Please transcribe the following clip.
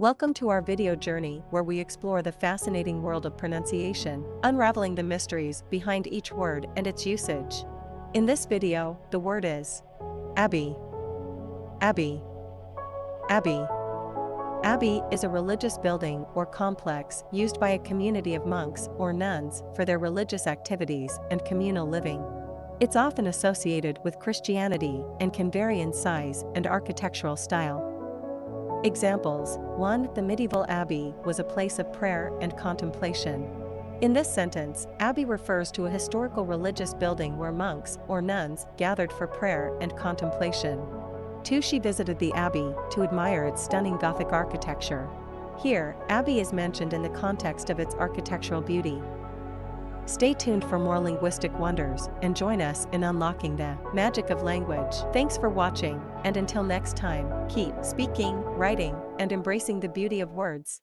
Welcome to our video journey where we explore the fascinating world of pronunciation, unraveling the mysteries behind each word and its usage. In this video, the word is Abbey. Abbey. Abbey. Abbey is a religious building or complex used by a community of monks or nuns for their religious activities and communal living. It's often associated with Christianity and can vary in size and architectural style. Examples: 1. The medieval abbey was a place of prayer and contemplation. In this sentence, abbey refers to a historical religious building where monks or nuns gathered for prayer and contemplation. 2. She visited the abbey to admire its stunning Gothic architecture. Here, abbey is mentioned in the context of its architectural beauty. Stay tuned for more linguistic wonders and join us in unlocking the magic of language. Thanks for watching, and until next time, keep speaking, writing, and embracing the beauty of words.